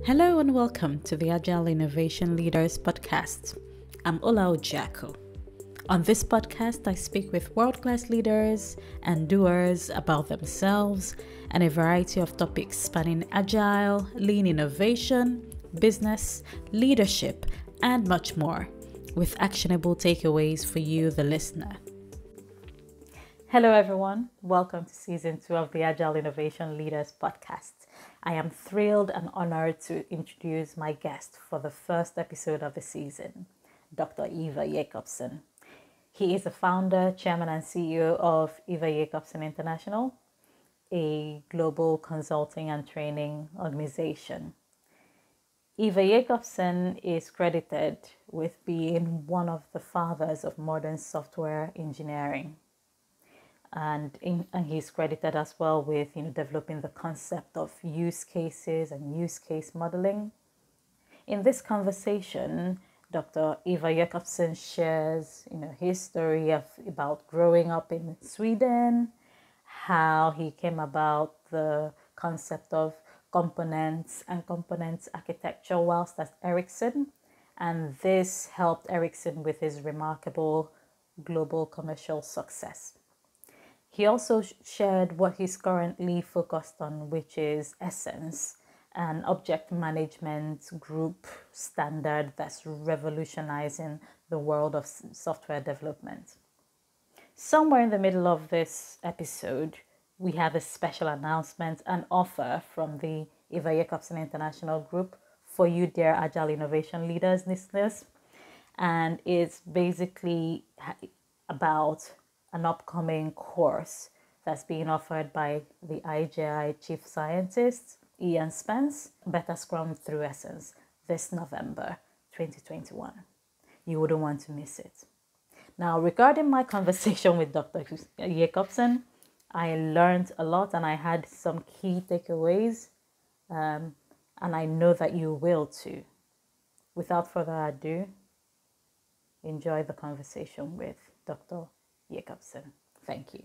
Hello and welcome to the Agile Innovation Leaders podcast. I'm Ola Ojako. On this podcast, I speak with world-class leaders and doers about themselves and a variety of topics spanning agile, lean innovation, business, leadership, and much more, with actionable takeaways for you, the listener. Hello, everyone. Welcome to season 2 of the Agile Innovation Leaders podcast. I am thrilled and honored to introduce my guest for the first episode of the season, Dr. Ivar Jacobson. He is the founder, chairman, and CEO of Ivar Jacobson International, a global consulting and training organization. Ivar Jacobson is credited with being one of the fathers of modern software engineering. And he's credited as well with developing the concept of use cases and use case modeling. In this conversation, Dr. Ivar Jacobson shares his story about growing up in Sweden, how he came about the concept of components and components architecture whilst at Ericsson, and this helped Ericsson with his remarkable global commercial success. He also shared what he's currently focused on, which is Essence, an object management group standard that's revolutionizing the world of software development. Somewhere in the middle of this episode, we have a special announcement and offer from the Ivar Jacobson International Group for you, dear Agile Innovation Leaders listeners. And it's basically about an upcoming course that's being offered by the IGI Chief Scientist, Ian Spence, Better Scrum Through Essence, this November 2021. You wouldn't want to miss it. Now, regarding my conversation with Dr. Jacobson, I learned a lot and I had some key takeaways, and I know that you will too. Without further ado, enjoy the conversation with Dr. Jacobson. Thank you.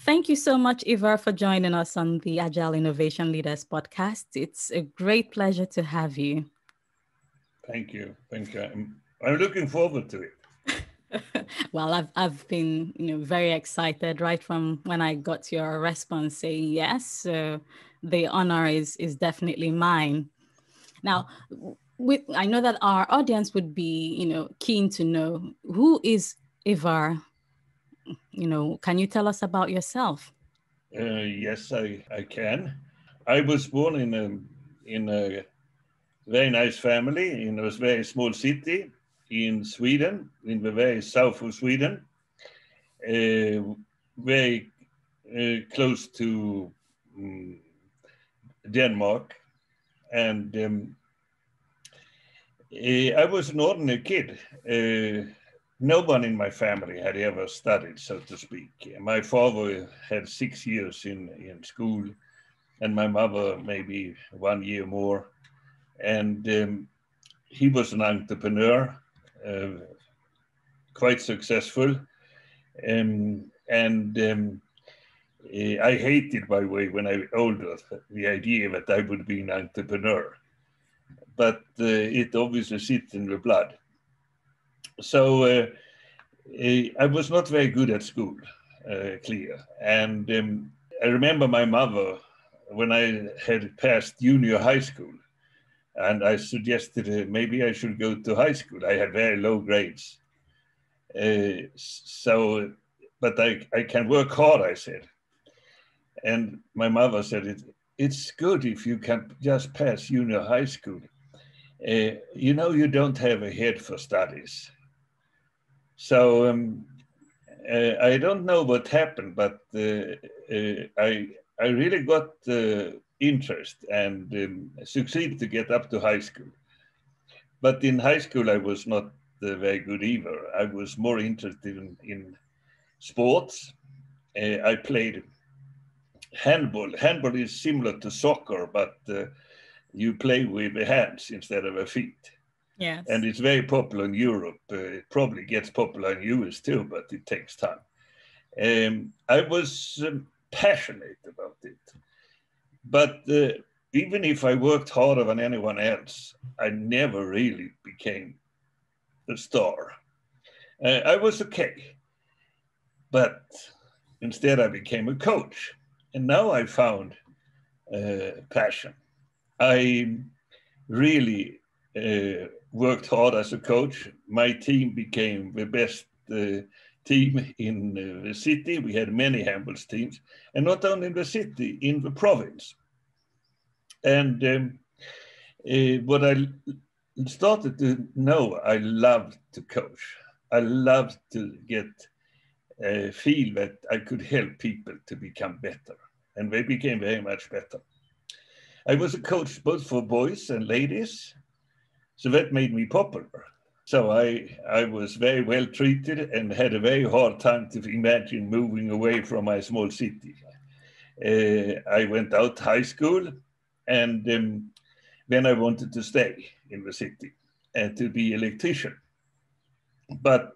Thank you so much, Ivar, for joining us on the Agile Innovation Leaders podcast. It's a great pleasure to have you. Thank you. I'm looking forward to it. Well, I've been very excited right from when I got your response saying yes. So the honor is definitely mine. Now, I know that our audience would be keen to know, who is Ivar? Can you tell us about yourself? Yes, I can. I was born in a very nice family in a very small city in Sweden, in the very south of Sweden, very close to Denmark. And I was an ordinary kid. No one in my family had ever studied, so to speak. My father had 6 years in school, and my mother maybe 1 year more. And he was an entrepreneur, quite successful. I hated, by the way, when I was older, the idea that I would be an entrepreneur. But it obviously sits in the blood. So I was not very good at school, clear. And I remember my mother, when I had passed junior high school, and I suggested maybe I should go to high school. I had very low grades. But I can work hard, I said. And my mother said, it's good if you can just pass junior high school. You don't have a head for studies. So I don't know what happened, but I really got interest and succeeded to get up to high school. But in high school, I was not very good either. I was more interested in sports. I played handball. Handball is similar to soccer, but you play with the hands instead of the feet. Yes. And it's very popular in Europe. It probably gets popular in US too, but it takes time. I was passionate about it. But even if I worked harder than anyone else, I never really became a star. I was okay, but instead I became a coach. And now I found passion. I really worked hard as a coach. My team became the best team in the city. We had many handballs teams, and not only in the city, in the province. And what I started to know, I loved to coach. I loved to feel that I could help people to become better, and they became very much better. I was a coach both for boys and ladies, so that made me popular. So I was very well treated and had a very hard time to imagine moving away from my small city. I went out high school, and then I wanted to stay in the city and to be electrician. But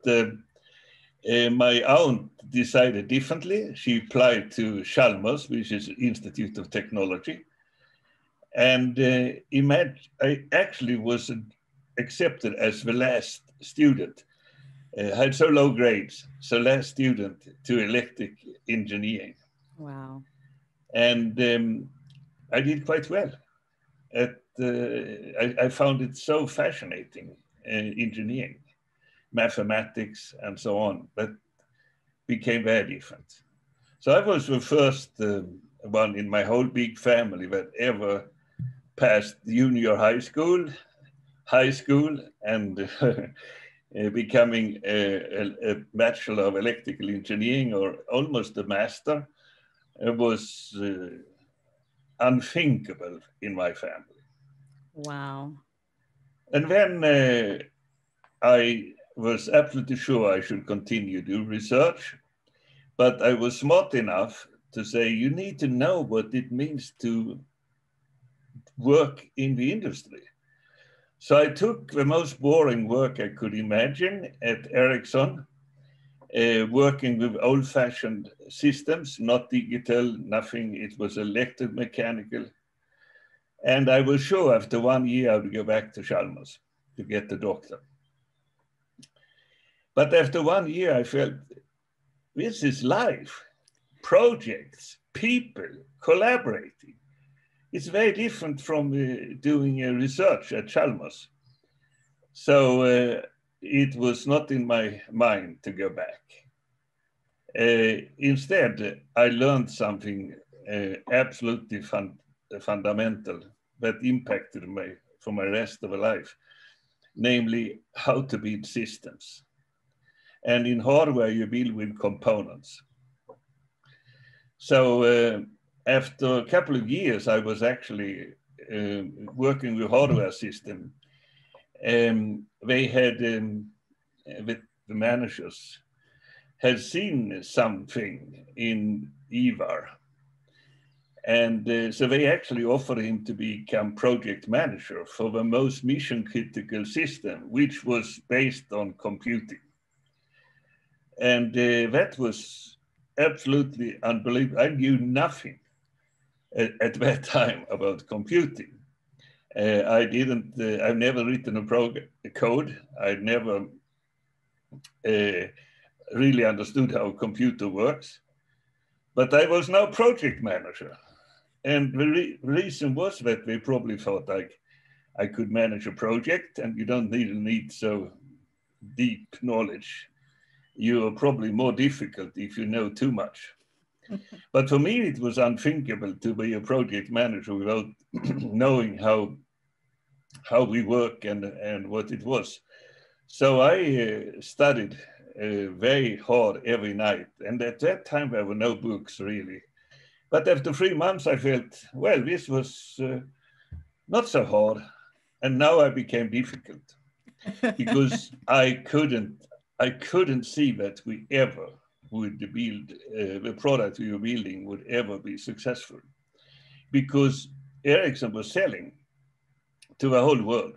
my aunt decided differently. She applied to Chalmers, which is Institute of Technology. And I actually was accepted as the last student. Had so low grades, so last student to electric engineering. Wow. And I did quite well. I found it so fascinating, engineering, mathematics, and so on, but became very different. So I was the first one in my whole big family that ever passed junior high school, and becoming a Bachelor of Electrical Engineering, or almost a master. It was unthinkable in my family. Wow. And then I was absolutely sure I should continue to do research, but I was smart enough to say, you need to know what it means to work in the industry. So I took the most boring work I could imagine at Ericsson, working with old-fashioned systems, not digital, nothing. It was electromechanical. And I was sure after 1 year I would go back to Chalmers to get the doctor. But after 1 year, I felt, this is life, projects, people, collaborating. It's very different from doing research at Chalmers. So it was not in my mind to go back. Instead, I learned something absolutely fundamental that impacted me for my rest of my life, namely how to build systems. And in hardware, you build with components. So after a couple of years, I was actually working with hardware system. They had, the managers had seen something in Ivar. And so they actually offered him to become project manager for the most mission critical system, which was based on computing. And that was absolutely unbelievable. I knew nothing at that time about computing. I've never written a code. I'd never really understood how a computer works. But I was now project manager. And the reason was that they probably thought I could manage a project, and you don't need so deep knowledge. You are probably more difficult if you know too much. But for me, it was unthinkable to be a project manager without knowing how we work and what it was. So I studied very hard every night. And at that time, there were no books really. But after 3 months, I felt, well, this was not so hard. And now I became difficult because I couldn't see that we ever would build, the product we were building would ever be successful, because Ericsson was selling to the whole world,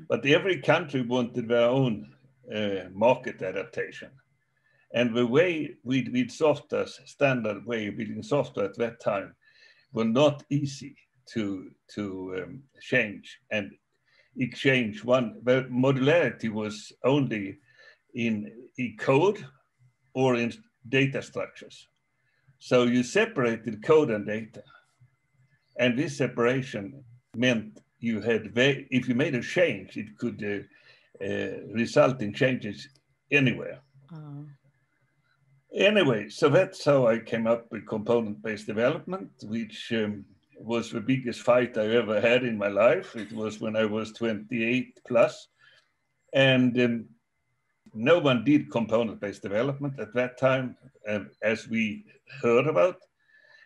but every country wanted their own market adaptation. And the way we did software, standard way of building software at that time, were not easy. to change and exchange one. But modularity was only in code or in data structures. So you separated code and data. And this separation meant you had, if you made a change, it could result in changes anywhere. Oh. Anyway, so that's how I came up with component-based development, which was the biggest fight I ever had in my life. It was when I was 28 plus. And no one did component-based development at that time, as we heard about.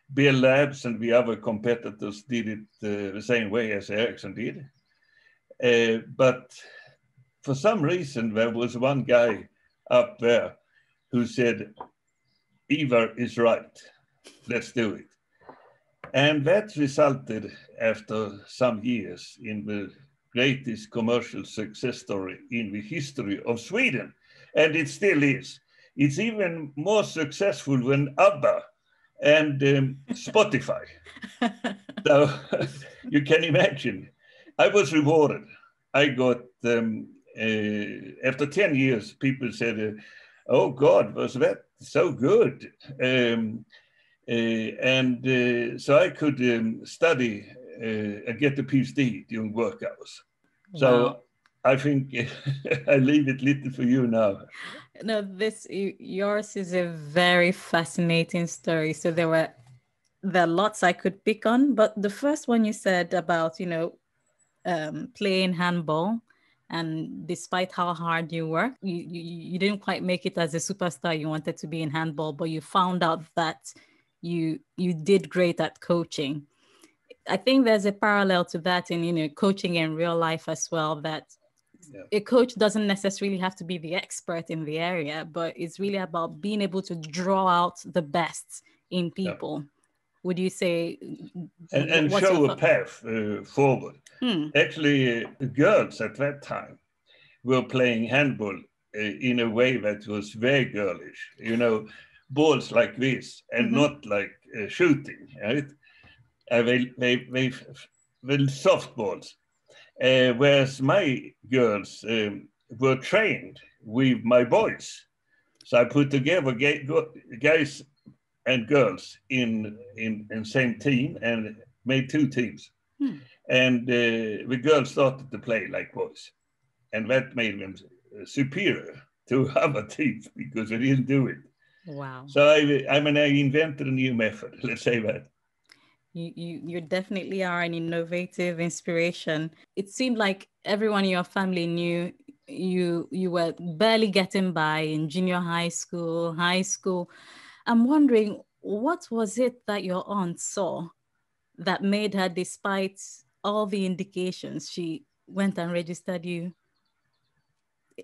Bell Labs and the other competitors did it the same way as Ericsson did. But for some reason, there was one guy up there who said, Ivar is right, let's do it. And that resulted, after some years, in the greatest commercial success story in the history of Sweden. And it still is. It's even more successful than ABBA and Spotify. So you can imagine, I was rewarded. I got, after 10 years, people said, oh God, was that so good? So I could study and get a Ph.D. during work hours. Wow. So I think I leave it little for you now. No, yours is a very fascinating story. So there are lots I could pick on, but the first one you said about, playing handball, and despite how hard you work, you didn't quite make it as a superstar you wanted to be in handball, but you found out that you did great at coaching. I think there's a parallel to that in coaching in real life as well, that a coach doesn't necessarily have to be the expert in the area, but it's really about being able to draw out the best in people. Would you say? And show a path forward. Actually, the girls at that time were playing handball in a way that was very girlish. Balls like this and not like shooting, right? They softballs. Whereas my girls were trained with my boys. So I put together guys and girls in same team and made two teams. And the girls started to play like boys. And that made them superior to other teams because they didn't do it. Wow. So I invented a new method, let's say that. You definitely are an innovative inspiration. It seemed like everyone in your family knew you were barely getting by in junior high school. I'm wondering, what was it that your aunt saw that made her, despite all the indications, she went and registered you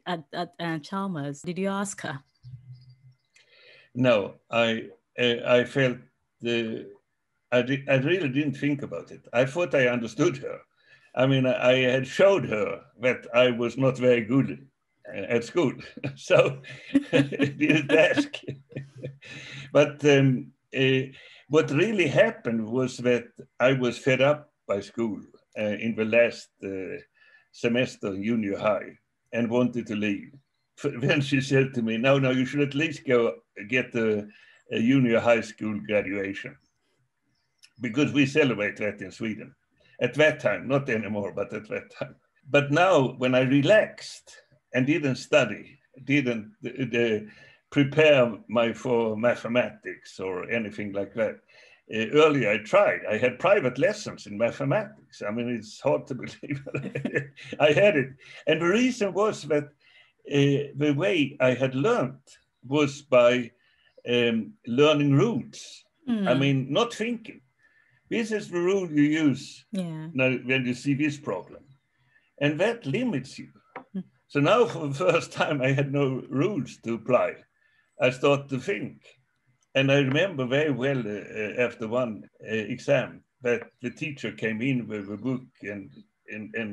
at Chalmers? Did you ask her? No, I felt I really didn't think about it. I thought I understood her. I mean, I had showed her that I was not very good at school, so I didn't ask. But what really happened was that I was fed up by school in the last semester in junior high and wanted to leave. Then she said to me, no, you should at least go get a junior high school graduation, because we celebrate that in Sweden. At that time, not anymore, but at that time. But now, when I relaxed and didn't study, didn't prepare for mathematics or anything like that, earlier I tried. I had private lessons in mathematics. I mean, it's hard to believe. I had it. And the reason was that the way I had learned was by learning rules. I mean, not thinking. This is the rule you use now when you see this problem. And that limits you. So now for the first time, I had no rules to apply. I started to think. And I remember very well after one exam that the teacher came in with a book and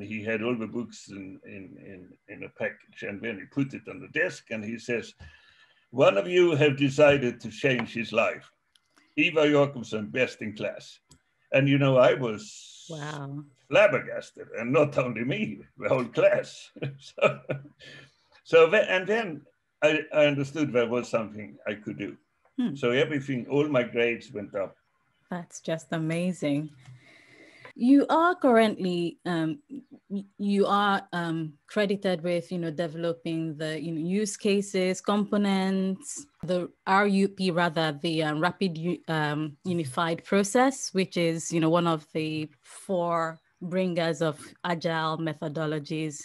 he had all the books in a package. And then he put it on the desk and he says, one of you have decided to change his life. Ivar Jacobson, best in class. And I was Wow. flabbergasted, and not only me, the whole class. And then I understood there was something I could do. So everything, all my grades went up. That's just amazing. You are currently credited with developing the use cases, components, the RUP rather, the rapid unified process, which is one of the 4 bringers of agile methodologies.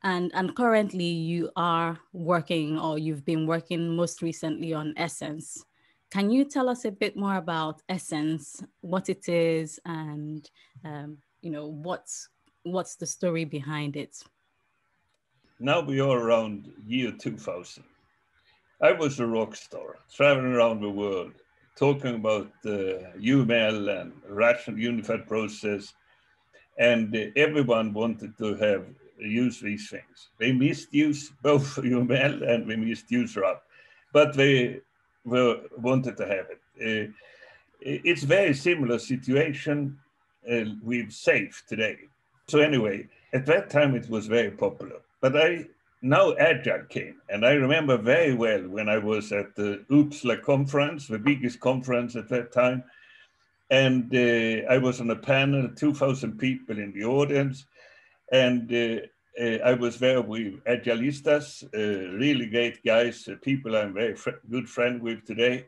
And currently you are working, or you've been working most recently on Essence. Can you tell us a bit more about Essence, what it is, and what's the story behind it? Now we are around year 2000. I was a rock star, traveling around the world, talking about UML and rational unified process, and everyone wanted to use these things. They misuse both UML and they misuse RAP, but they wanted to have it. It's a very similar situation with SAFe today. So anyway, at that time it was very popular. But now Agile came, and I remember very well when I was at the Uppsala conference, the biggest conference at that time, and I was on a panel, 2,000 people in the audience, and I was there with Agilistas, really great guys, people I'm very good friend with today.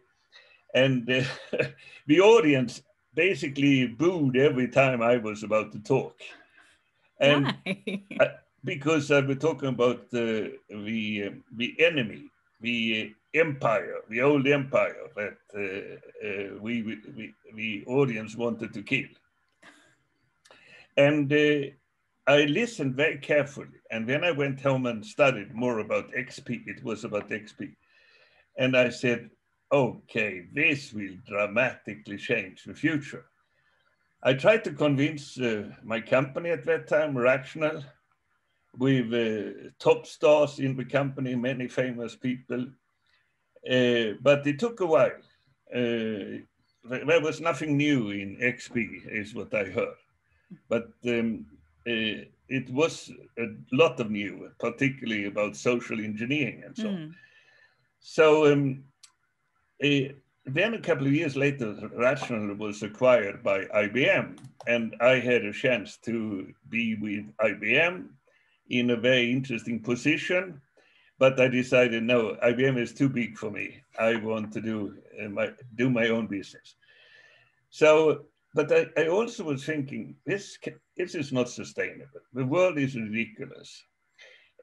And the audience basically booed every time I was about to talk. And because I was talking about the enemy, the empire, the old empire that the audience wanted to kill. And I listened very carefully. And then I went home and studied more about XP. It was about XP. And I said, okay, this will dramatically change the future. I tried to convince my company at that time, Rational, with top stars in the company, many famous people. But it took a while. There was nothing new in XP, is what I heard. But it was a lot of new, particularly about social engineering and so on. So then a couple of years later, Rational was acquired by IBM, and I had a chance to be with IBM in a very interesting position. But I decided, no, IBM is too big for me. I want to do my own business. So, but I also was thinking, this is not sustainable. The world is ridiculous.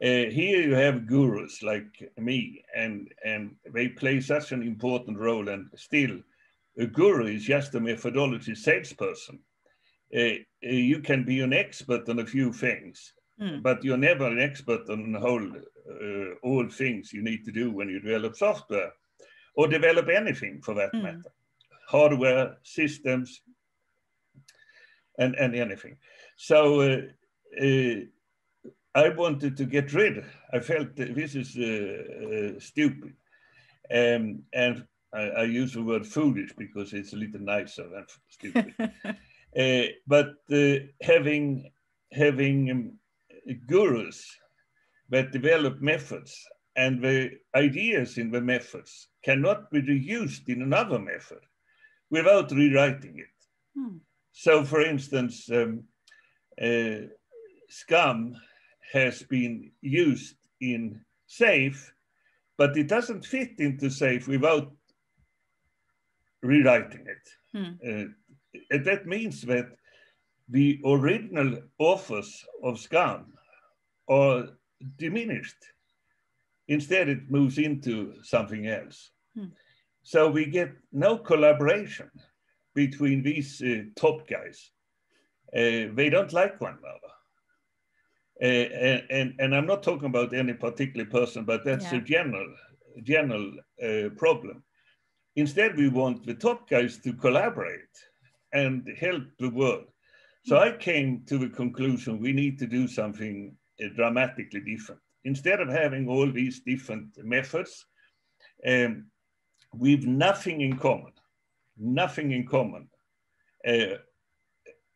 Here you have gurus like me, and they play such an important role. And still, a guru is just a methodology salesperson. You can be an expert on a few things, but you're never an expert on the whole, all things you need to do when you develop software or develop anything for that matter, hardware, systems, and anything. So I wanted to get rid. I felt this is stupid. And I use the word foolish because it's a little nicer than stupid. But having gurus that develop methods, and the ideas in the methods cannot be reused in another method without rewriting it. So for instance, Scrum has been used in SAFe, but it doesn't fit into SAFe without rewriting it. And that means that the original authors of Scrum are diminished. Instead, it moves into something else. So we get no collaboration between these top guys. They don't like one another. And I'm not talking about any particular person, but that's a general problem. Instead, we want the top guys to collaborate and help the world. So I came to the conclusion we need to do something dramatically different. Instead of having all these different methods with nothing in common,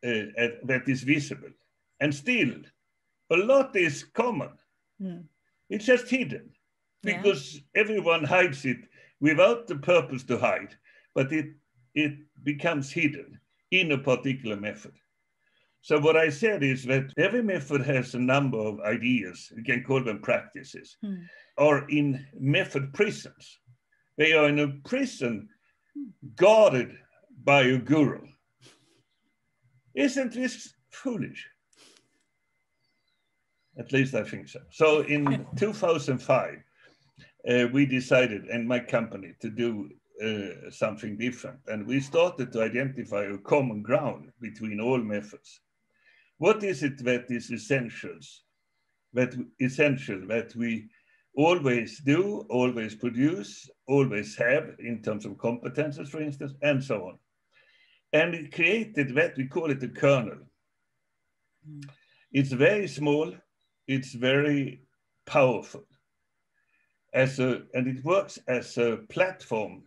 that is visible. And still, a lot is common. It's just hidden because everyone hides it without the purpose to hide, but it becomes hidden in a particular method. So what I said is that every method has a number of ideas, you can call them practices, or in method prisons. They are in a prison guarded by a guru. Isn't this foolish? At least I think so. So in 2005, we decided, and my company, to do something different. And we started to identify a common ground between all methods. What is it that is essential that we always do, always produce, always have in terms of competences, for instance, and so on. And it created that, we call it a kernel. It's very small, it's very powerful, and it works as a platform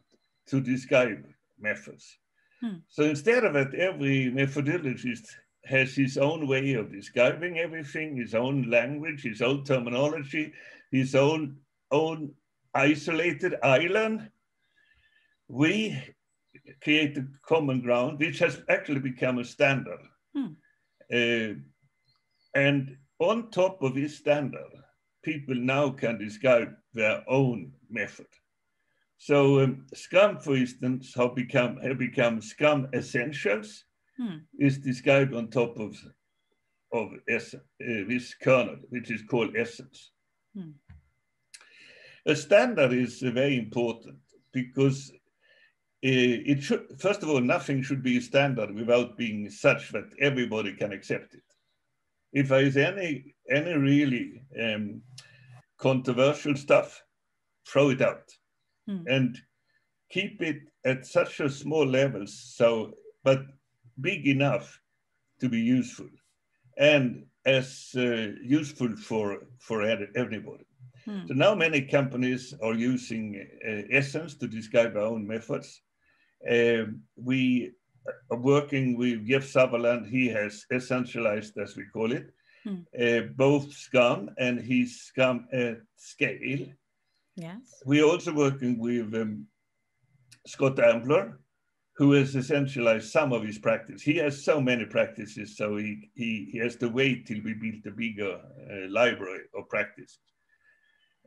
to describe methods. So instead of that, every methodologist has his own way of describing everything, his own language, his own terminology, his own isolated island. We create a common ground, which has actually become a standard. And on top of this standard, people now can describe their own method. So Scrum, for instance, have become Scrum Essentials, is described on top of this kernel, which is called Essence. A standard is very important because it should, first of all, nothing should be a standard without being such that everybody can accept it. If there is any really controversial stuff, throw it out and keep it at such a small level, but big enough to be useful and as useful for everybody. So now many companies are using Essence to describe their own methods. We are working with Jeff Sutherland. He has essentialized, as we call it, both Scrum and his Scrum at scale. Yes. We're also working with Scott Ambler, who has essentialized some of his practice. He has so many practices, so he has to wait till we build a bigger library of practices.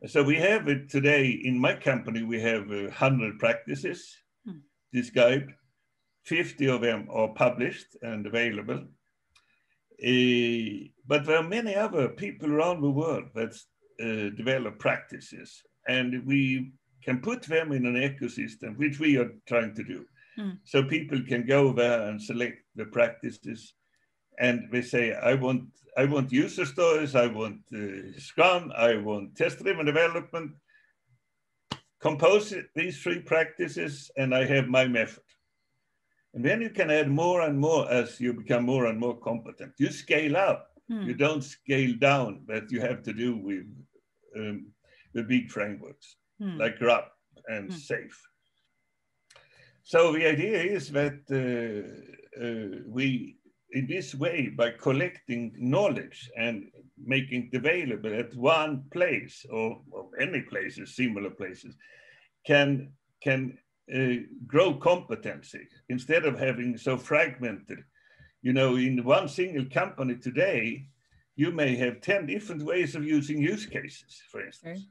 So we have it today in my company, we have 100 practices described. 50 of them are published and available. But there are many other people around the world that develop practices, and we can put them in an ecosystem, which we are trying to do. So people can go there and select the practices, and they say, I want user stories, I want Scrum, I want test-driven development. Compose these 3 practices, and I have my method. And then you can add more and more as you become more and more competent. You scale up, you don't scale down, that you have to do with the big frameworks like RUP and SAFe. So the idea is that we, in this way, by collecting knowledge and making it available at one place or any places, similar places, can grow competency instead of having so fragmented. You know, in one single company today, you may have 10 different ways of using use cases, for instance.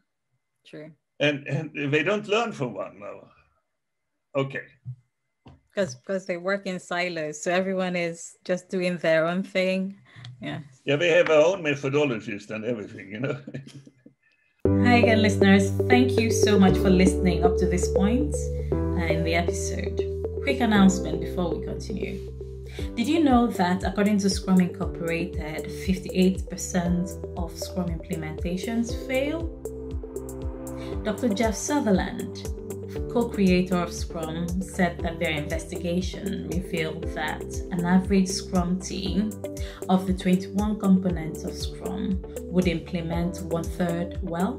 True. And they don't learn from one now. Okay. Because they work in silos, so everyone is just doing their own thing. Yeah. Yeah, they have their own methodologies and everything, you know. Hi again, listeners. Thank you so much for listening up to this point in the episode. Quick announcement before we continue. Did you know that according to Scrum Incorporated, 58% of Scrum implementations fail? Dr. Jeff Sutherland, co-creator of Scrum, said that their investigation revealed that an average Scrum team of the 21 components of Scrum would implement 1/3 well,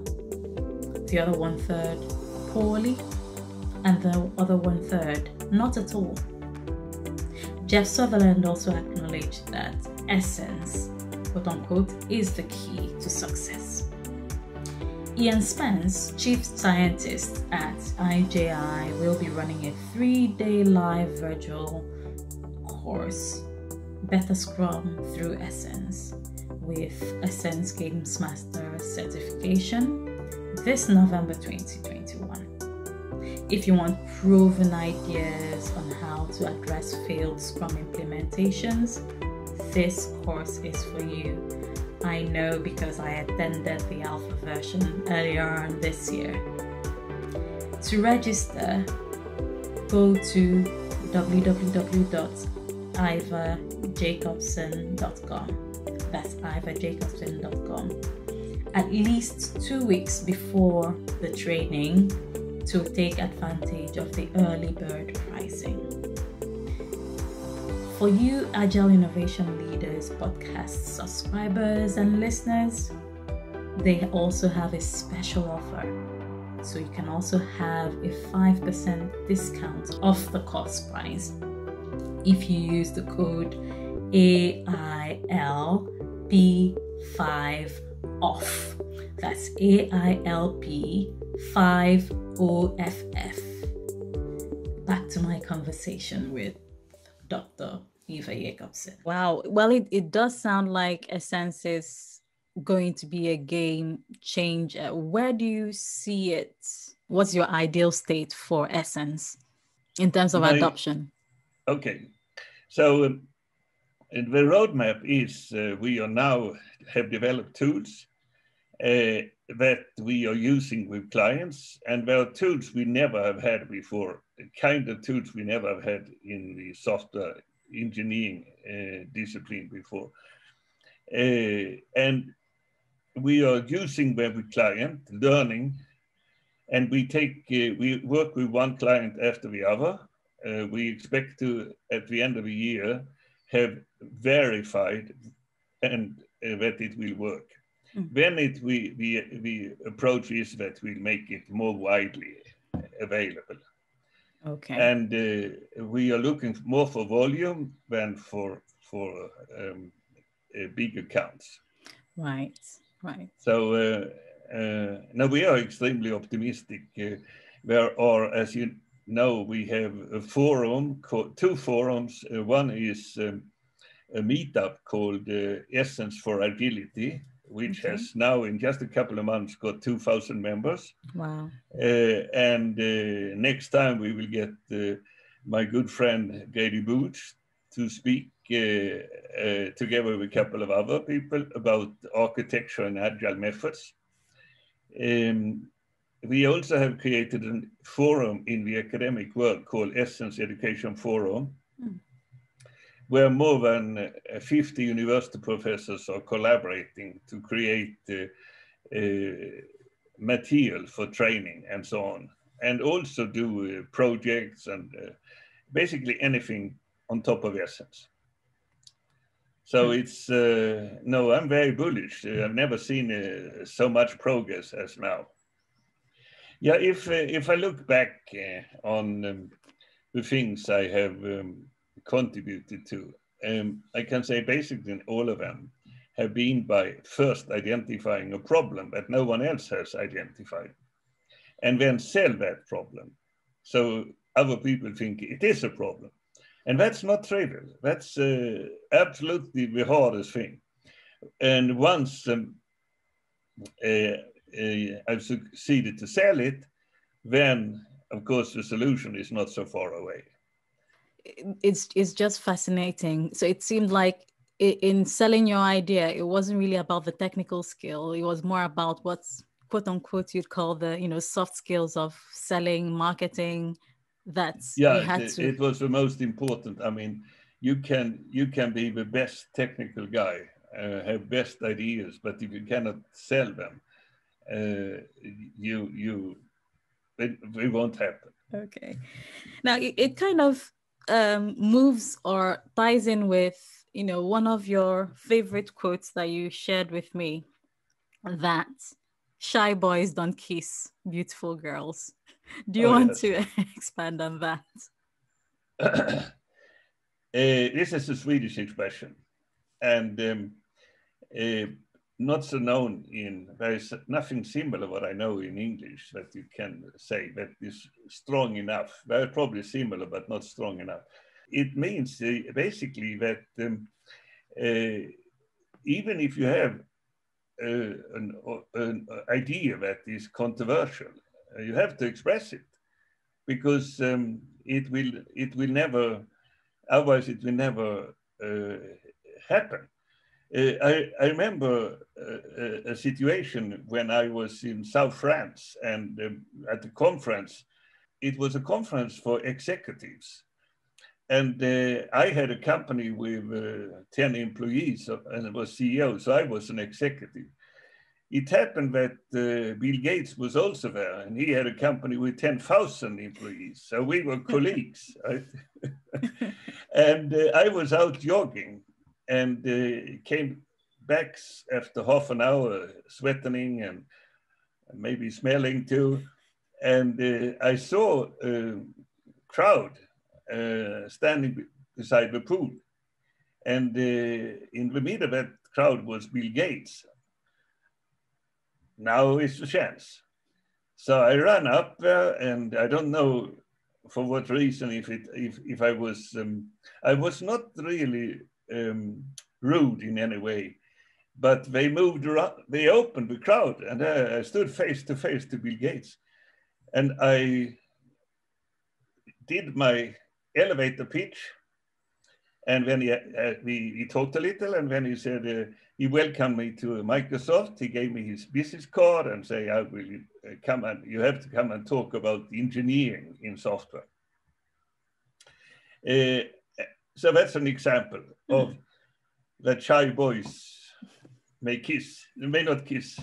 the other 1/3 poorly, and the other 1/3 not at all. Jeff Sutherland also acknowledged that essence, quote unquote, is the key to success. Ian Spence, chief scientist at IJI, will be running a 3-day live virtual course, Better Scrum Through Essence, with Essence Games Master certification this November 2021. If you want proven ideas on how to address failed Scrum implementations, this course is for you. I know because I attended the alpha version earlier on this year. To register, go to www.ivarjacobson.com. That's ivarjacobson.com. At least 2 weeks before the training to take advantage of the early bird pricing. For you Agile Innovation Leaders podcast subscribers and listeners, they also have a special offer. So you can also have a 5% discount off the cost price if you use the code AILP5OFF. That's AILP5OFF. Back to my conversation with Dr. Ivar Jacobson. Wow. Well, it does sound like Essence is going to be a game changer. Where do you see it? What's your ideal state for Essence in terms of adoption? Okay. So the roadmap is we are now have developed tools that we are using with clients, and there are tools we never have had before, the kind of tools we never have had in the software engineering discipline before. And we are using them with client, learning, and we work with one client after the other. We expect to, at the end of the year, have verified and that it will work. Then the approach is that we make it more widely available. Okay. And we are looking more for volume than for big accounts. Right. So now we are extremely optimistic. There are, as you know, we have a forum, two forums. One is a meetup called Essence for Agility, which has now in just a couple of months got 2,000 members. Wow. And next time we will get my good friend Grady Boots to speak together with a couple of other people about architecture and agile methods. We also have created a forum in the academic world called Essence Education Forum, where more than 50 university professors are collaborating to create material for training and so on, and also do projects and basically anything on top of Essence. So it's, no, I'm very bullish. I've never seen so much progress as now. Yeah, if I look back on the things I have contributed to, I can say basically all of them have been by first identifying a problem that no one else has identified, and then sell that problem. So other people think it is a problem. And that's not trivial. That's absolutely the hardest thing. And once I've succeeded to sell it, then of course the solution is not so far away. It's just fascinating. So it seemed like in selling your idea, it wasn't really about the technical skill. It was more about what's quote unquote you'd call the soft skills of selling, marketing. It was the most important. I mean, you can be the best technical guy, have best ideas, but if you cannot sell them, it won't happen. Okay. Now it kind of moves or ties in with one of your favorite quotes that you shared with me, that shy boys don't kiss beautiful girls. Do you want to expand on that? This is a Swedish expression, and not so known there is nothing similar what I know in English that you can say that is strong enough. Very probably similar, but not strong enough. It means basically that even if you have an idea that is controversial, you have to express it, because it will never, otherwise it will never happen. I remember a situation when I was in South France, and at the conference, it was a conference for executives. And I had a company with 10 employees, and I was CEO, so I was an executive. It happened that Bill Gates was also there, and he had a company with 10,000 employees. So we were colleagues, right? And I was out jogging, and came back after half an hour, sweating and maybe smelling too. And I saw a crowd standing beside the pool. And in the middle of that crowd was Bill Gates. Now is the chance. So I ran up there, and I don't know for what reason, if I was not really rude in any way, but they moved around, they opened the crowd, and I stood face to face to Bill Gates. And I did my elevator pitch, and then he talked a little, and then he said, he welcomed me to Microsoft. He gave me his business card and say, I will come, and you have to come and talk about engineering in software. So that's an example of that shy boys may not kiss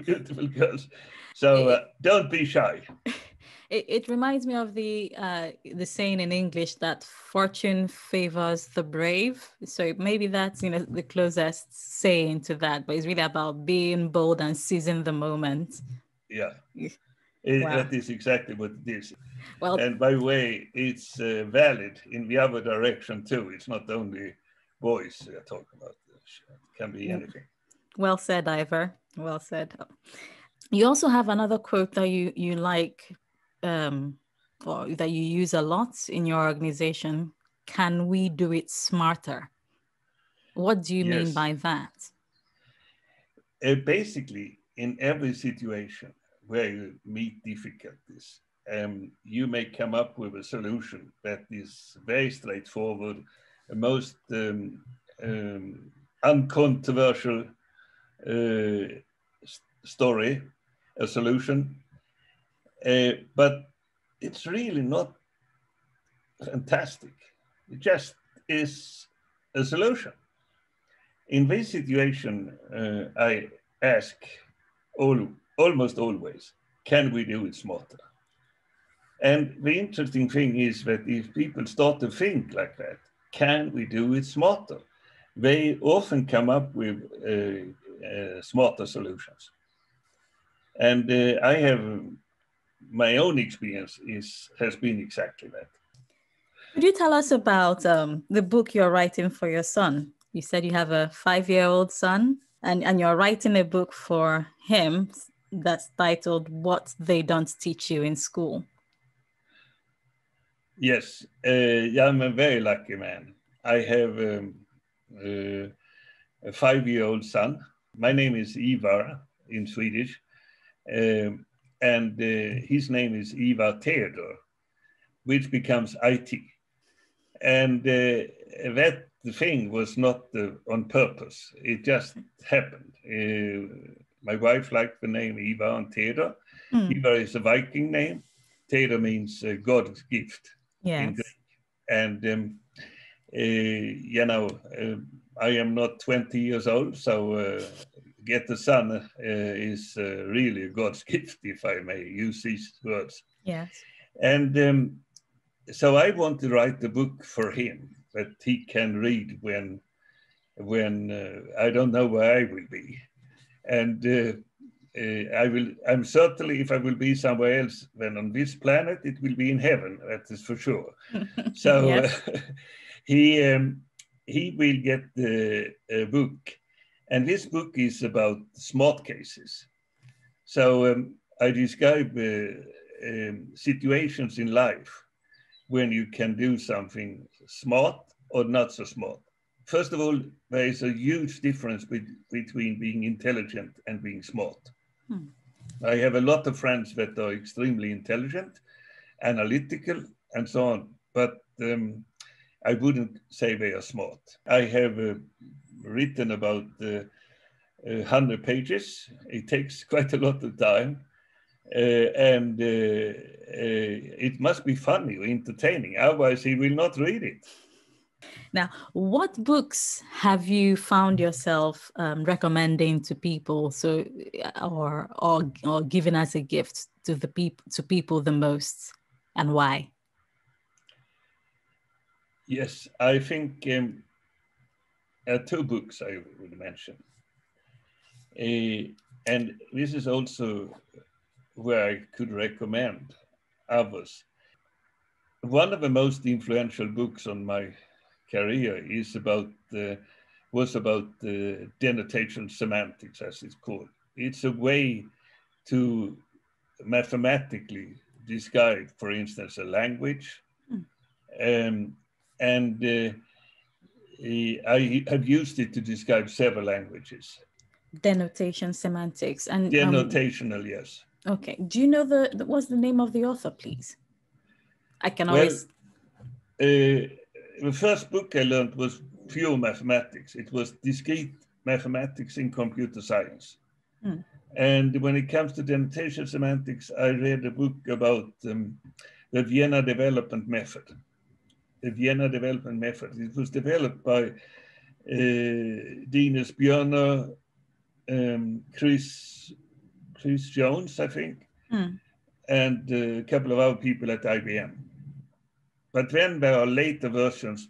beautiful girls. So don't be shy. It reminds me of the saying in English that fortune favors the brave. So maybe that's the closest saying to that, but it's really about being bold and seizing the moment. Yeah, Wow. That is exactly what it is. Well, and by the way, it's valid in the other direction too. It's not only boys we are talking about. It can be anything. Well said, Ivar. Well said. You also have another quote that you like, or that you use a lot in your organization. Can we do it smarter? What do you mean by that? Basically, in every situation where you meet difficulties, you may come up with a solution that is very straightforward, the most uncontroversial story, a solution, but it's really not fantastic. It just is a solution. In this situation, I ask almost always, can we do it smarter? And the interesting thing is that if people start to think like that, can we do it smarter? They often come up with smarter solutions. And I have, my own experience has been exactly that. Could you tell us about the book you're writing for your son? You said you have a 5-year-old son, and you're writing a book for him that's titled What They Don't Teach You in School. Yes, I'm a very lucky man. I have a 5-year-old son. My name is Ivar in Swedish, and his name is Ivar Theodor, which becomes IT. And that thing was not on purpose. It just happened. My wife liked the name Ivar and Theodor. Ivar is a Viking name. Theodor means God's gift in Greek. And, I am not 20 years old, so get a son is really God's gift, if I may use these words. Yes. And so I want to write a book for him that he can read when I don't know where I will be. And I'm certainly, if I will be somewhere else than on this planet, it will be in heaven, that is for sure. So he will get the book, and this book is about smart cases. So I describe situations in life when you can do something smart or not so smart. First of all, there is a huge difference between being intelligent and being smart. I have a lot of friends that are extremely intelligent, analytical, and so on, but I wouldn't say they are smart. I have written about 100 pages. It takes quite a lot of time, and it must be funny or entertaining, otherwise he will not read it. Now, what books have you found yourself recommending to people, so or giving as a gift to people the most, and why? Yes, I think 2 books I would mention, and this is also where I could recommend others. One of the most influential books on my career was about denotation semantics, as it's called. It's a way to mathematically describe, for instance, a language. I have used it to describe several languages. Denotation semantics and denotational, yes. Okay. Do you know what's the name of the author, please? I can always. The first book I learned was pure mathematics. It was discrete mathematics in computer science. And when it comes to denotation semantics, I read a book about the Vienna development method. The Vienna development method. It was developed by Linus Björner, Chris Jones, I think, and a couple of other people at IBM. But then there are later versions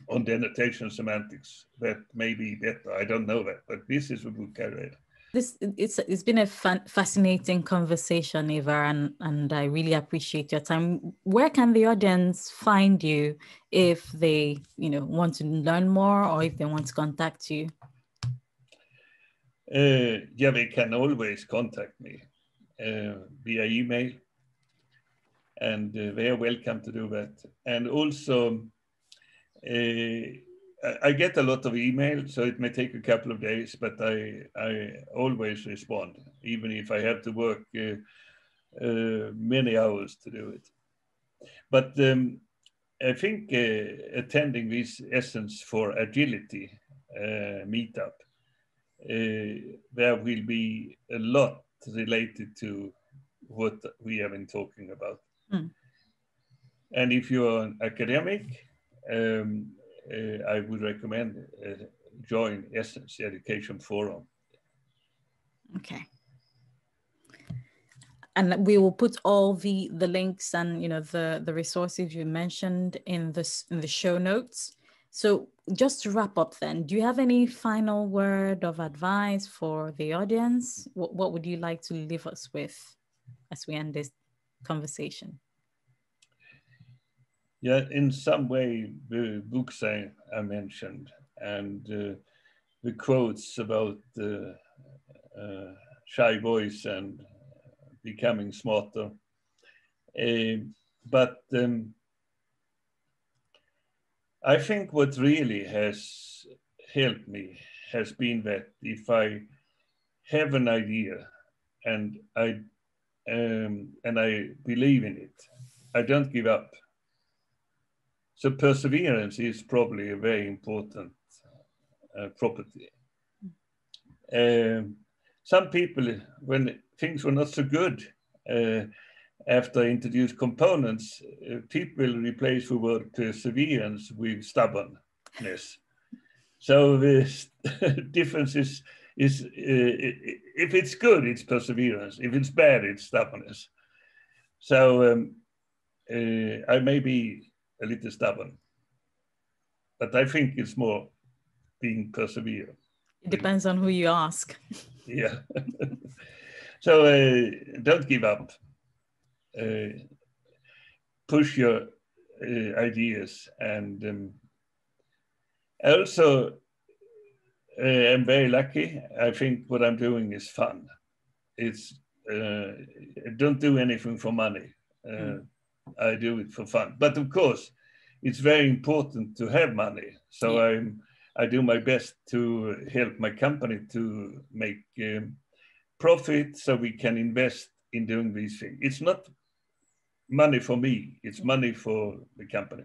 on denotation semantics that may be better. I don't know that, but this is a book I read. It's been a fascinating conversation, Ivar, and I really appreciate your time. Where can the audience find you if they want to learn more, or if they want to contact you? Yeah, they can always contact me via email, and they are welcome to do that. And also, I get a lot of email, so it may take a couple of days, but I always respond, even if I have to work many hours to do it. But I think attending this Essence for Agility meetup, there will be a lot related to what we have been talking about. And if you're an academic, I would recommend join Essence Education Forum. Okay. And we will put all the links and the resources you mentioned in the show notes. So just to wrap up then, do you have any final word of advice for the audience? What would you like to leave us with as we end this conversation? Yeah, in some way, the books I mentioned and the quotes about shy voice and becoming smarter. But I think what really has helped me has been that if I have an idea and I believe in it, I don't give up. So perseverance is probably a very important property. Some people, when things were not so good, after I introduced components, people replace the word perseverance with stubbornness. So the difference is if it's good, it's perseverance. If it's bad, it's stubbornness. So I may be a little stubborn, but I think it's more being perseverant. It depends on who you ask. Yeah. So don't give up. Push your ideas. And I also am very lucky. I think what I'm doing is fun. It's I don't do anything for money. I do it for fun. But of course, it's very important to have money. So I do my best to help my company to make profit so we can invest in doing these things. It's not money for me, it's money for the company.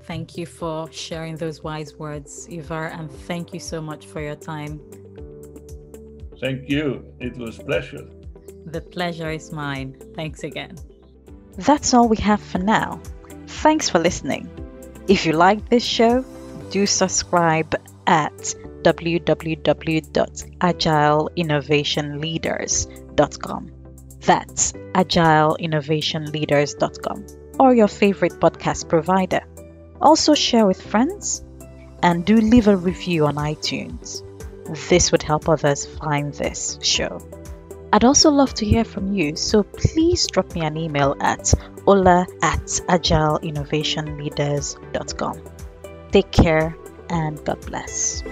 Thank you for sharing those wise words, Ivar, and thank you so much for your time. Thank you. It was a pleasure. The pleasure is mine. Thanks again. That's all we have for now. Thanks for listening. If you like this show, do subscribe at www.agileinnovationleaders.com. That's agileinnovationleaders.com, or your favorite podcast provider. Also share with friends and do leave a review on iTunes. This would help others find this show. I'd also love to hear from you, so please drop me an email at ola@agileinnovationleaders.com. Take care and God bless.